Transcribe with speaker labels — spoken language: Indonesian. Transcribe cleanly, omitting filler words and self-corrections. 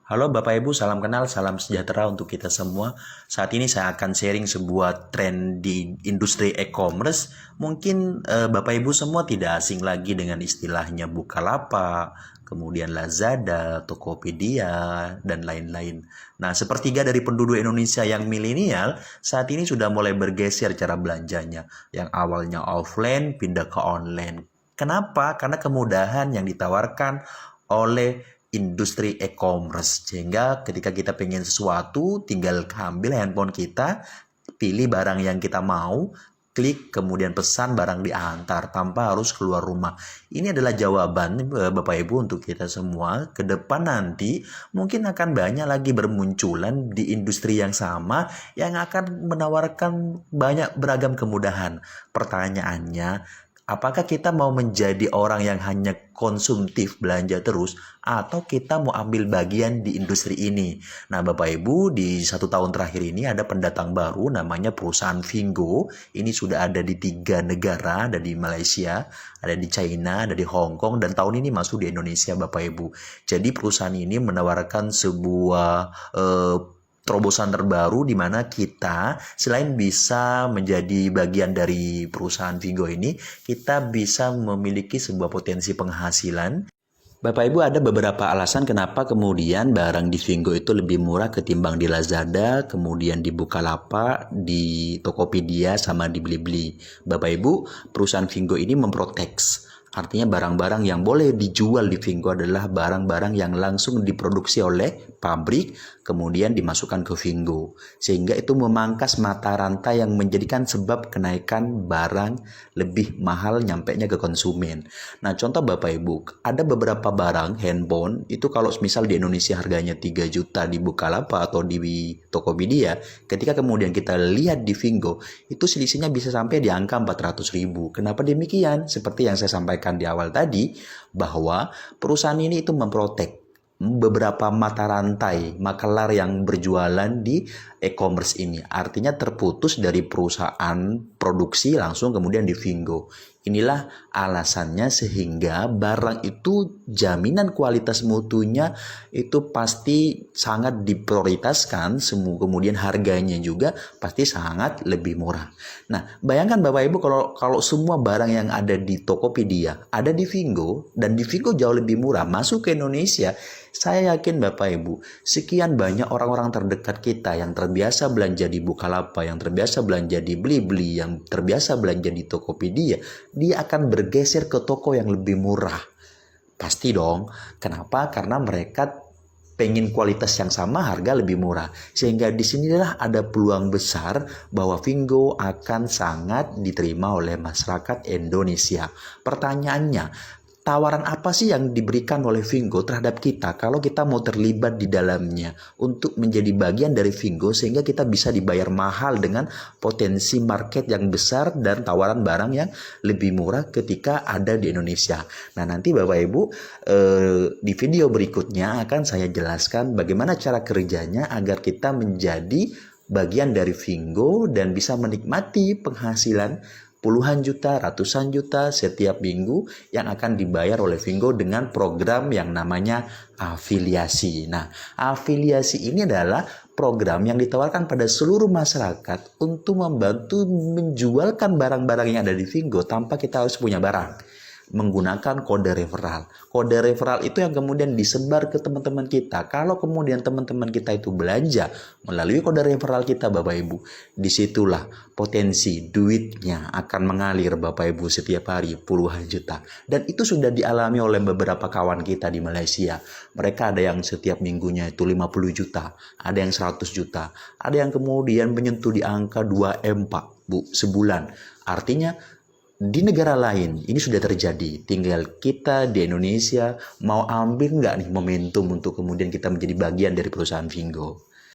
Speaker 1: Halo Bapak Ibu, salam kenal, salam sejahtera untuk kita semua. Saat ini saya akan sharing sebuah tren di industri e-commerce. Mungkin Bapak Ibu semua tidak asing lagi dengan istilahnya Bukalapak, kemudian Lazada, Tokopedia, dan lain-lain. Nah, sepertiga dari penduduk Indonesia yang milenial saat ini sudah mulai bergeser cara belanjanya. Yang awalnya offline pindah ke online. Kenapa? Karena kemudahan yang ditawarkan oleh industri e-commerce, sehingga ketika kita pengen sesuatu tinggal ambil handphone kita, pilih barang yang kita mau, klik kemudian pesan, barang diantar tanpa harus keluar rumah. Ini adalah jawaban Bapak Ibu untuk kita semua. Ke depan nanti mungkin akan banyak lagi bermunculan di industri yang sama yang akan menawarkan banyak beragam kemudahan. Pertanyaannya, apakah kita mau menjadi orang yang hanya konsumtif belanja terus atau kita mau ambil bagian di industri ini? Nah, Bapak Ibu, di 1 tahun terakhir ini ada pendatang baru namanya perusahaan Vingo. Ini sudah ada di 3 negara, ada di Malaysia, ada di China, ada di Hong Kong, dan tahun ini masuk di Indonesia, Bapak Ibu. Jadi perusahaan ini menawarkan sebuah terobosan terbaru di mana kita selain bisa menjadi bagian dari perusahaan Vingo ini, kita bisa memiliki sebuah potensi penghasilan. Bapak Ibu, ada beberapa alasan kenapa kemudian barang di Vingo itu lebih murah ketimbang di Lazada, kemudian di Bukalapak, di Tokopedia, sama di Blibli. Bapak Ibu, perusahaan Vingo ini memprotek. Artinya barang-barang yang boleh dijual di Vingo adalah barang-barang yang langsung diproduksi oleh pabrik, kemudian dimasukkan ke Vingo. Sehingga itu memangkas mata rantai yang menjadikan sebab kenaikan barang lebih mahal nyampenya ke konsumen. Nah, contoh Bapak Ibu, ada beberapa barang handphone, itu kalau misal di Indonesia harganya 3 juta di Bukalapak atau di Tokopedia, ketika kemudian kita lihat di Vingo, itu selisihnya bisa sampai di angka 400.000. Kenapa demikian? Seperti yang saya sampaikan di awal tadi, bahwa perusahaan ini itu memprotek beberapa mata rantai makelar yang berjualan di e-commerce ini. Artinya terputus dari perusahaan produksi langsung kemudian di Vingo. Inilah alasannya sehingga barang itu jaminan kualitas mutunya itu pasti sangat diprioritaskan, kemudian harganya juga pasti sangat lebih murah. Nah, bayangkan Bapak Ibu kalau semua barang yang ada di Tokopedia ada di Vingo dan di Vingo jauh lebih murah masuk ke Indonesia. Saya yakin Bapak Ibu, sekian banyak orang-orang terdekat kita yang terbiasa belanja di Bukalapak, yang terbiasa belanja di Blibli, yang terbiasa belanja di Tokopedia, dia akan bergeser ke toko yang lebih murah. Pasti dong. Kenapa? Karena mereka pengen kualitas yang sama, harga lebih murah. Sehingga disinilah ada peluang besar bahwa Vingo akan sangat diterima oleh masyarakat Indonesia. Pertanyaannya, tawaran apa sih yang diberikan oleh Vingo terhadap kita kalau kita mau terlibat di dalamnya untuk menjadi bagian dari Vingo sehingga kita bisa dibayar mahal dengan potensi market yang besar dan tawaran barang yang lebih murah ketika ada di Indonesia. Nah, nanti Bapak Ibu di video berikutnya akan saya jelaskan bagaimana cara kerjanya agar kita menjadi bagian dari Vingo dan bisa menikmati penghasilan puluhan juta, ratusan juta setiap minggu yang akan dibayar oleh Vingo dengan program yang namanya afiliasi. Nah, afiliasi ini adalah program yang ditawarkan pada seluruh masyarakat untuk membantu menjualkan barang-barang yang ada di Vingo tanpa kita harus punya barang, menggunakan kode referral. Kode referral itu yang kemudian disebar ke teman-teman kita. Kalau kemudian teman-teman kita itu belanja melalui kode referral kita Bapak Ibu, disitulah potensi duitnya akan mengalir Bapak Ibu setiap hari puluhan juta. Dan itu sudah dialami oleh beberapa kawan kita di Malaysia. Mereka ada yang setiap minggunya itu 50 juta, ada yang 100 juta, ada yang kemudian menyentuh di angka 2M Pak Bu sebulan. Artinya di negara lain ini sudah terjadi, tinggal kita di Indonesia mau ambil nggak nih momentum untuk kemudian kita menjadi bagian dari perusahaan Vingo.